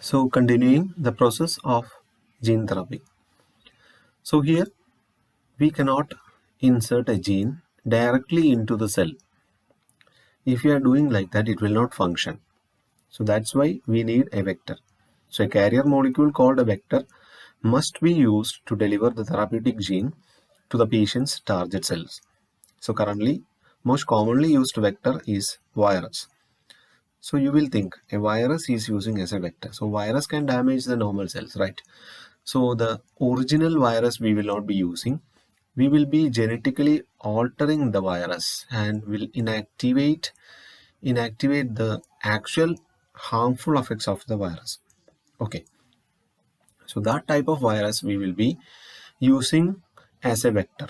So continuing the process of gene therapy. So here we cannot insert a gene directly into the cell. If we are doing like that, it will not function. So that's why we need a vector. So a carrier molecule called a vector must be used to deliver the therapeutic gene to the patient's target cells. So currently, most commonly used vector is virus. So you will think a virus is using as a vector. So virus can damage the normal cells, right? So the original virus we will not be using. We will be genetically altering the virus and will inactivate the actual harmful effects of the virus. Okay, so that type of virus we will be using as a vector.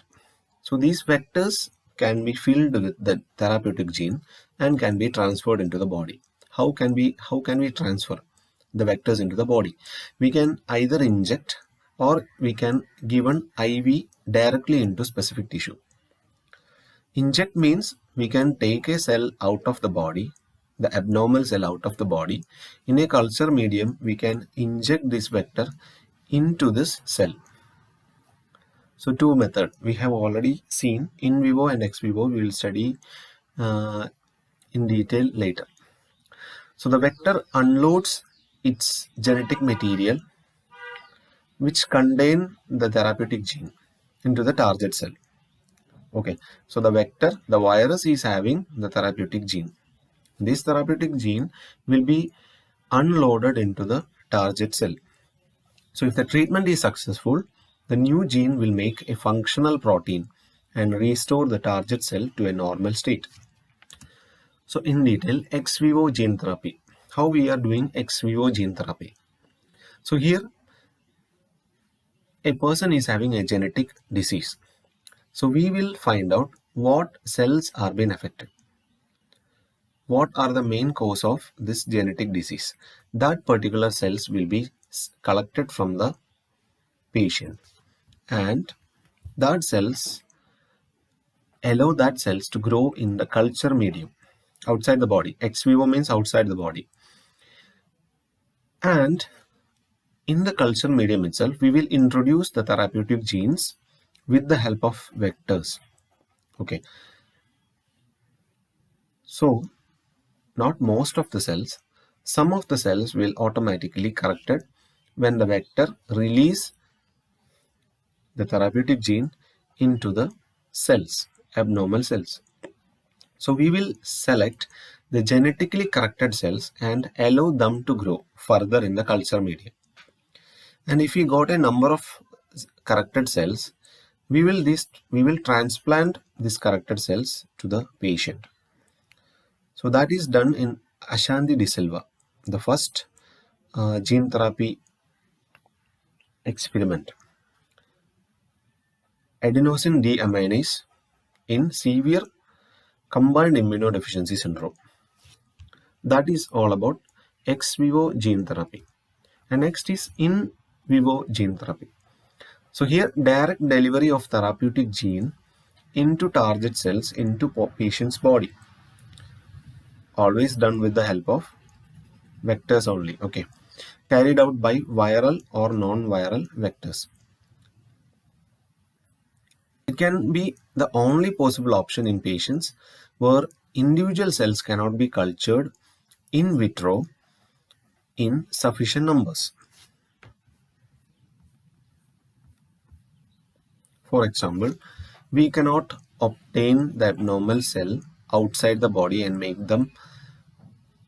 So these vectors can be filled with the therapeutic gene and can be transferred into the body. How can we transfer the vectors into the body? We can either inject or we can give an IV directly into specific tissue. Inject means we can take a cell out of the body, the abnormal cell out of the body. In a culture medium, we can inject this vector into this cell. So two methods we have already seen, in vivo and ex vivo. We will study in detail later. So the vector unloads its genetic material which contain the therapeutic gene into the target cell. Okay, so the virus is having the therapeutic gene. This therapeutic gene will be unloaded into the target cell. So if the treatment is successful, the new gene will make a functional protein and restore the target cell to a normal state. So in detail, ex vivo gene therapy. How we are doing ex vivo gene therapy? So here, a person is having a genetic disease. So we will find out what cells are being affected. What are the main cause of this genetic disease? That particular cells will be collected from the patient, and that cells allow that cells to grow in the culture medium outside the body. Ex vivo means outside the body. And in the culture medium itself, we will introduce the therapeutic genes with the help of vectors. Okay. So, not most of the cells, some of the cells will automatically corrected when the vector release the therapeutic gene into the cells, abnormal cells. So we will select the genetically corrected cells and allow them to grow further in the culture medium. And if we got a number of corrected cells, we will transplant these corrected cells to the patient. So that is done in Ashanti de Silva, the first gene therapy experiment. Adenosine deaminase in severe combined immunodeficiency syndrome. That is all about ex vivo gene therapy. And next is in vivo gene therapy. So here, direct delivery of therapeutic gene into target cells into patient's body. Always done with the help of vectors only. Okay, carried out by viral or non-viral vectors. It can be the only possible option in patients where individual cells cannot be cultured in vitro in sufficient numbers. For example, we cannot obtain the abnormal cell outside the body and make them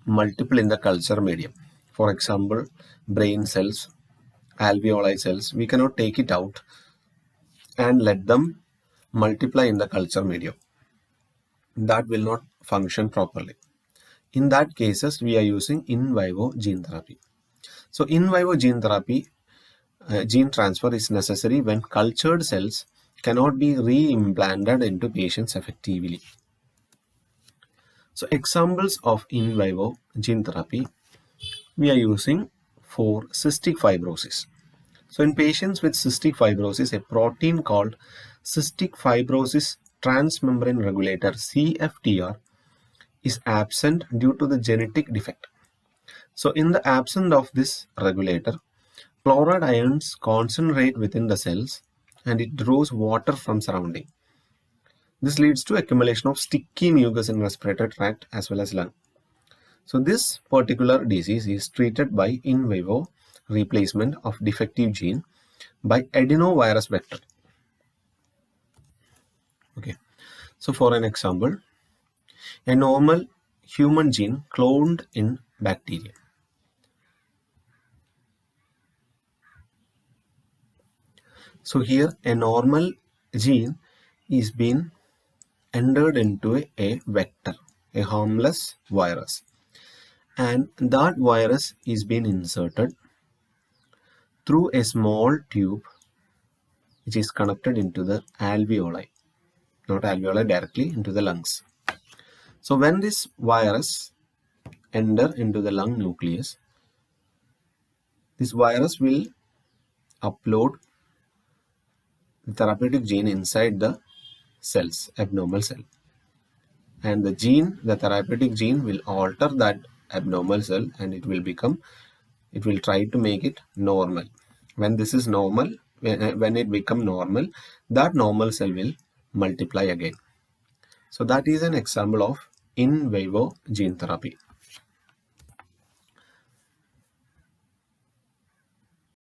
multiple in the culture medium. For example, brain cells, alveoli cells, we cannot take it out and let them multiply in the culture medium. That will not function properly. In that cases, we are using in vivo gene therapy. So in vivo gene therapy, gene transfer is necessary when cultured cells cannot be re-implanted into patients effectively. So examples of in vivo gene therapy we are using for cystic fibrosis. So in patients with cystic fibrosis, a protein called cystic fibrosis transmembrane regulator, CFTR, is absent due to the genetic defect. So in the absence of this regulator, chloride ions concentrate within the cells and it draws water from surrounding. This leads to accumulation of sticky mucus in respiratory tract as well as lung. So this particular disease is treated by in vivo replacement of defective gene by adenovirus vector. Okay, so for an example, a normal human gene cloned in bacteria. So here a normal gene is being entered into a vector, a harmless virus, and that virus is being inserted through a small tube which is connected into the alveoli, not alveoli, directly into the lungs. So when this virus enter into the lung nucleus, this virus will upload the therapeutic gene inside the cells, abnormal cell. And the therapeutic gene will alter that abnormal cell and it will try to make it normal. When this is normal, when it become normal, that normal cell will multiply again. So that is an example of in vivo gene therapy.